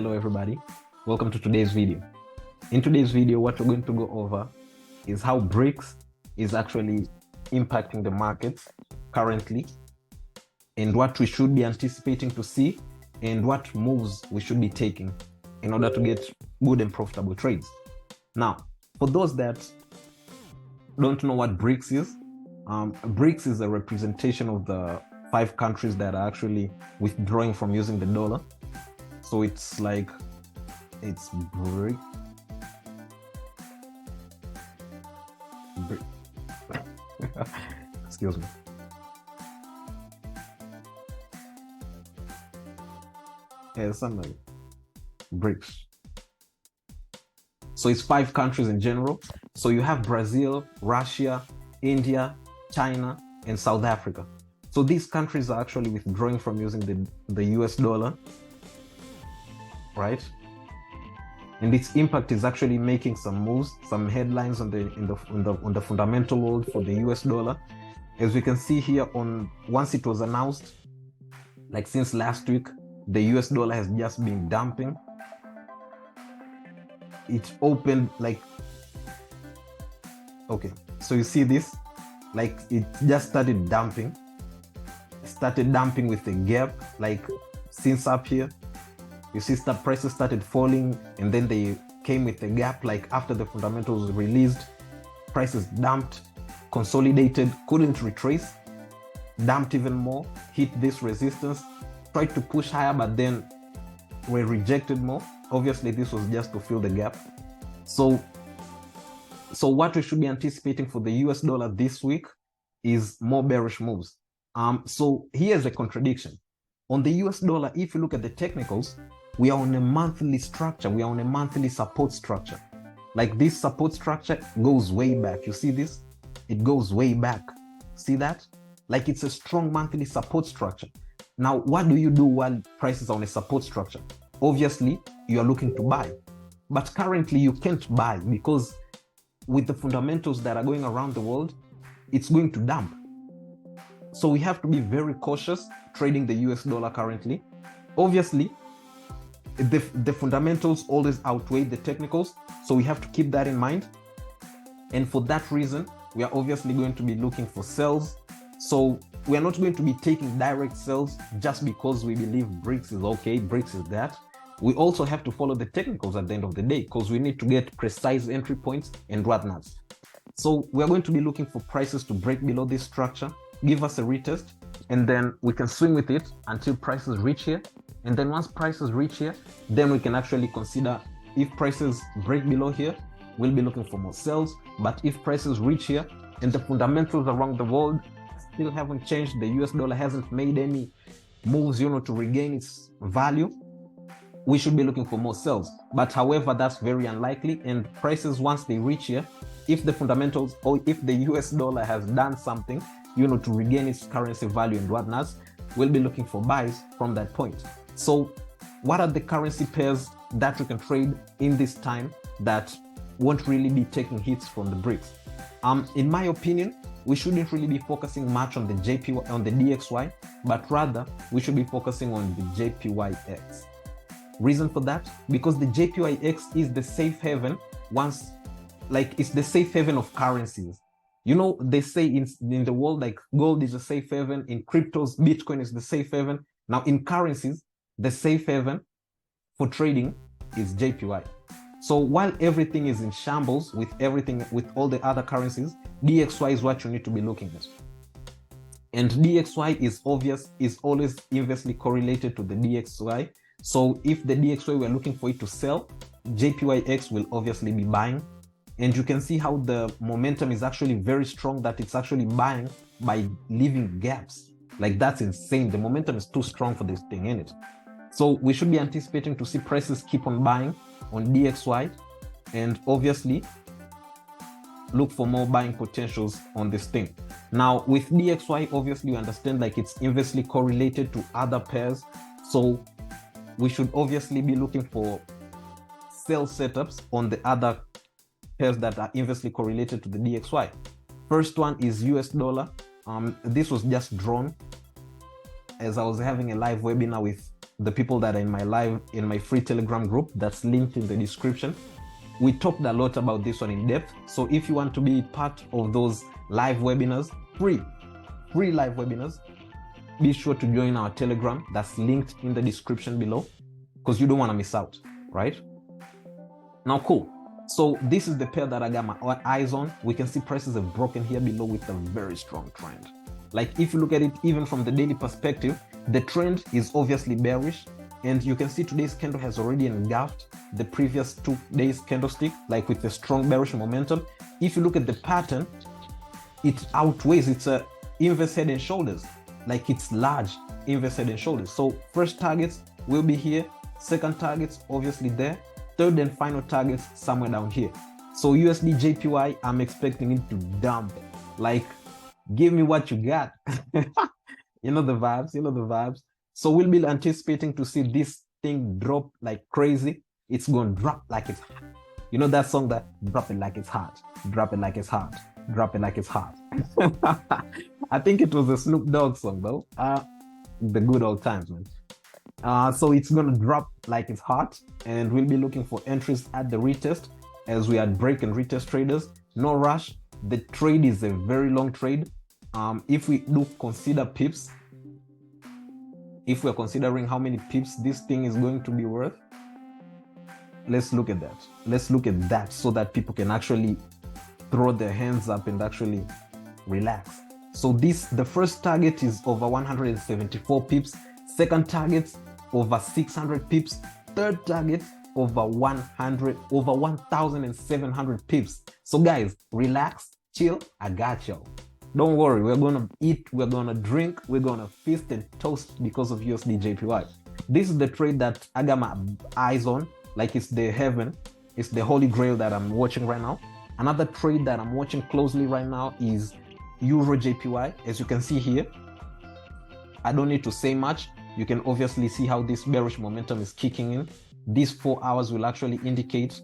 Hello everybody, welcome to today's video. In today's video, what we're going to go over is how BRICS is actually impacting the markets currently, and what we should be anticipating to see, and what moves we should be taking in order to get good and profitable trades. Now, for those that don't know what BRICS is, BRICS is a representation of the 5 countries that are actually withdrawing from using the dollar. So it's like, it's BRIC. Excuse me. Yeah, something like BRICS. So it's 5 countries in general. So you have Brazil, Russia, India, China, and South Africa. So these countries are actually withdrawing from using the US dollar, right? And its impact is actually making some moves, some headlines on the fundamental world for the US dollar. As we can see here, once it was announced, like since last week, the US dollar has just been dumping. It opened like, okay, so you see this, like it just started dumping. It started dumping with a gap, like since up here. You see prices started falling, and then they came with a gap, like after the fundamentals released, prices dumped, consolidated, couldn't retrace, dumped even more, hit this resistance, tried to push higher, but then were rejected more. Obviously, this was just to fill the gap. So what we should be anticipating for the US dollar this week is more bearish moves. So here's a contradiction. On the US dollar, if you look at the technicals, we are on a monthly structure. We are on a monthly support structure. Like this support structure goes way back. You see this? It goes way back. See that? Like it's a strong monthly support structure. Now, what do you do while prices are on a support structure? Obviously, you are looking to buy. But currently, you can't buy because with the fundamentals that are going around the world, it's going to dump. So we have to be very cautious trading the US dollar currently. Obviously, the fundamentals always outweigh the technicals, so we have to keep that in mind. And for that reason, we are obviously going to be looking for sells. So we are not going to be taking direct sells just because we believe BRICS is okay, BRICS is that. We also have to follow the technicals at the end of the day, because we need to get precise entry points and whatnot. So we are going to be looking for prices to break below this structure, give us a retest, and then we can swing with it until prices reach here. And then once prices reach here, then we can actually consider, if prices break below here, we'll be looking for more sells. But if prices reach here and the fundamentals around the world still haven't changed, the US dollar hasn't made any moves, to regain its value, we should be looking for more sells. But however, that's very unlikely. And prices, once they reach here, if the fundamentals, or if the US dollar has done something, to regain its currency value and whatnot, we'll be looking for buys from that point. So what are the currency pairs that we can trade in this time that won't really be taking hits from the BRICS? In my opinion, we shouldn't really be focusing much on the DXY, but rather we should be focusing on the JPYX. Reason for that? Because the JPYX is the safe haven it's the safe haven of currencies. They say in the world, like gold is a safe haven, in cryptos, Bitcoin is the safe haven. Now in currencies, the safe haven for trading is JPY. So while everything is in shambles with all the other currencies, DXY is what you need to be looking at. And DXY is always inversely correlated to the DXY. So if the DXY we're looking for it to sell, JPYX will obviously be buying. And you can see how the momentum is actually very strong, that it's actually buying by leaving gaps. Like that's insane. The momentum is too strong for this thing, isn't it? So we should be anticipating to see prices keep on buying on DXY, and obviously look for more buying potentials on this thing. Now with DXY, obviously you understand like it's inversely correlated to other pairs. So we should obviously be looking for sell setups on the other pairs that are inversely correlated to the DXY. First one is US dollar. This was just drawn as I was having a live webinar the people that are in my free Telegram group that's linked in the description. We talked a lot about this one in depth. So if you want to be part of those live webinars, free live webinars, be sure to join our Telegram that's linked in the description below, because you don't want to miss out, right? Now, cool. So this is the pair that I got my eyes on. We can see prices have broken here below with a very strong trend. Like if you look at it even from the daily perspective, the trend is obviously bearish, and you can see today's candle has already engulfed the previous 2 days candlestick, like with a strong bearish momentum. If you look at the pattern, it outweighs, it's a inverse head and shoulders, like it's large inverse head and shoulders. So first targets will be here, second targets obviously there, third and final targets somewhere down here. So USD JPY, I'm expecting it to dump, like give me what you got. You know the vibes. So we'll be anticipating to see this thing drop like crazy. It's going to drop like it's hot. You know that song, that drop it like it's hot, drop it like it's hot, drop it like it's hot. I think it was a Snoop Dogg song though. The good old times, man. So it's going to drop like it's hot, and we'll be looking for entries at the retest, as we are break and retest traders. No rush. The trade is a very long trade. If we do consider pips, if we're considering how many pips this thing is going to be worth, let's look at that. Let's look at that so that people can actually throw their hands up and actually relax. So the first target is over 174 pips, second target over 600 pips, third target over 1,700 pips. So guys, relax, chill, I got y'all. Don't worry, we're gonna eat, we're gonna drink, we're gonna feast and toast because of USD JPY. This is the trade that I got my eyes on, like it's the heaven, it's the holy grail that I'm watching right now. Another trade that I'm watching closely right now is Euro JPY. As you can see here, I don't need to say much. You can obviously see how this bearish momentum is kicking in. These 4 hours will actually indicate.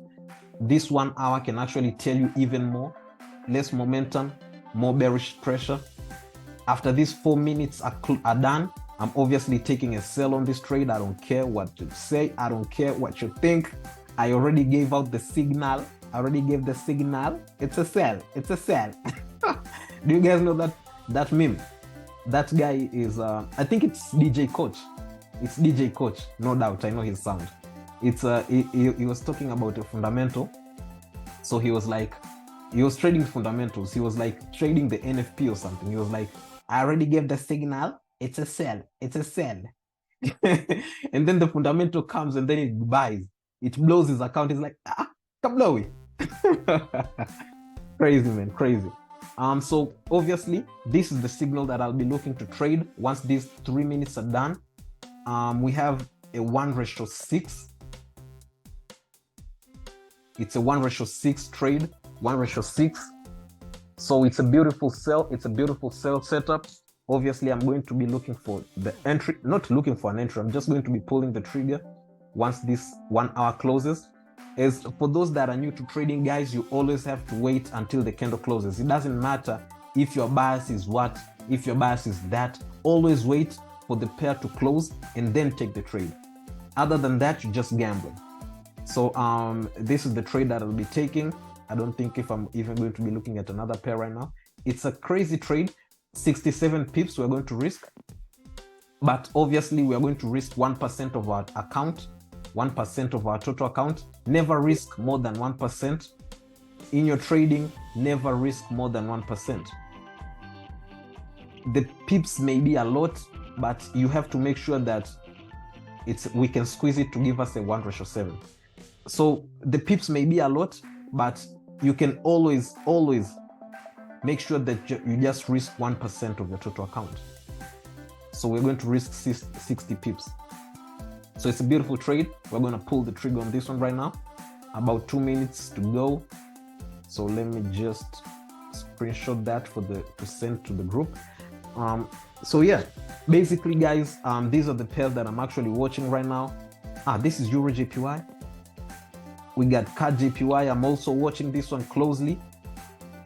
This 1 hour can actually tell you even more. Less momentum, more bearish pressure. After these 4 minutes are done, I'm obviously taking a sell on this trade. I don't care what you say. I don't care what you think. I already gave out the signal. I already gave the signal. It's a sell. It's a sell. Do you guys know that meme? That guy is, I think it's DJ Coach. It's DJ Coach, no doubt. I know his sound. It's he was talking about a fundamental. So he was trading fundamentals. He was like trading the NFP or something. He was like, I already gave the signal. It's a sell. It's a sell. And then the fundamental comes and then it buys. It blows his account. He's like, come blow it. Crazy, man, crazy. So obviously this is the signal that I'll be looking to trade once these 3 minutes are done. We have a 1:6. It's a 1:6 trade, 1:6. So it's a beautiful sell. It's a beautiful sell setup. Obviously, I'm going to be looking for the entry, not looking for an entry. I'm just going to be pulling the trigger once this 1 hour closes. As for those that are new to trading, guys, you always have to wait until the candle closes. It doesn't matter if your bias is what, if your bias is that. Always wait for the pair to close and then take the trade. Other than that, you just gamble. So this is the trade that I'll be taking. I don't think if I'm even going to be looking at another pair right now. It's a crazy trade. 67 pips we're going to risk, but obviously we are going to risk 1% of our account, 1% of our total account. Never risk more than 1% in your trading. Never risk more than 1%. The pips may be a lot, but you have to make sure that we can squeeze it to give us a 1:7. So the pips may be a lot, but you can always make sure that you just risk 1% of your total account. So we're going to risk 60 pips. So it's a beautiful trade. We're going to pull the trigger on this one right now. About 2 minutes to go. So let me just screenshot that to send to the group. So yeah, basically guys, these are the pairs that I'm actually watching right now. This is Euro JPY. We got CAD JPY. I'm also watching this one closely.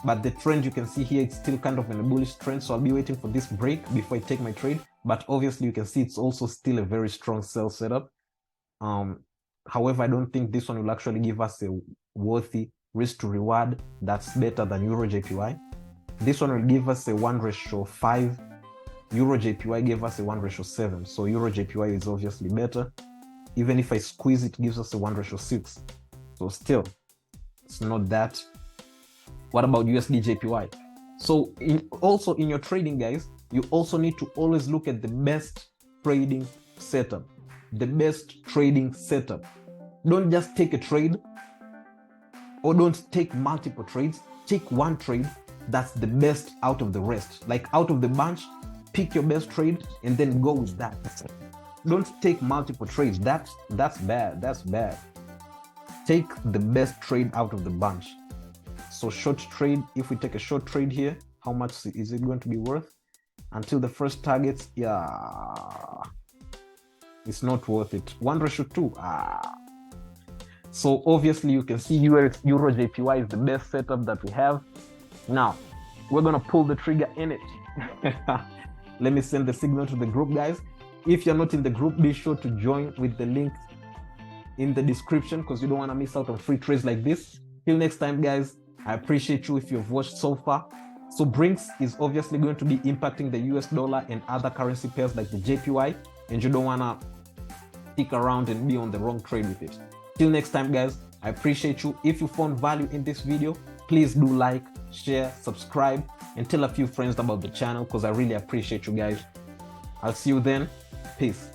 But the trend you can see here, it's still kind of in a bullish trend. So I'll be waiting for this break before I take my trade. but obviously you can see it's also still a very strong sell setup. However, I don't think this one will actually give us a worthy risk to reward that's better than Euro JPY. This one will give us a 1:5. Euro JPY gave us a 1:7. So Euro JPY is obviously better. Even if I squeeze it, gives us a 1:6. So still, it's not that. What about USD JPY? So also in your trading, guys, you also need to always look at the best trading setup. The best trading setup. Don't just take a trade, or don't take multiple trades. Take one trade that's the best out of the rest. Like out of the bunch, pick your best trade and then go with that. Don't take multiple trades. That's bad. That's bad. Take the best trade out of the bunch. So short trade, if we take a short trade here, how much is it going to be worth? Until the first targets, yeah, it's not worth it. 1:2. So obviously you can see Euro JPY is the best setup that we have. Now we're gonna pull the trigger in it. Let me send the signal to the group, guys. If you're not in the group, be sure to join with the link in the description, because you don't want to miss out on free trades like this. Till next time, guys, I appreciate you if you've watched so far. So BRICS is obviously going to be impacting the US dollar and other currency pairs like the JPY, and you don't want to stick around and be on the wrong trade with it. Till next time, guys, I appreciate you. If you found value in this video, please do like, share, subscribe, and tell a few friends about the channel, because I really appreciate you guys. I'll see you then. Peace.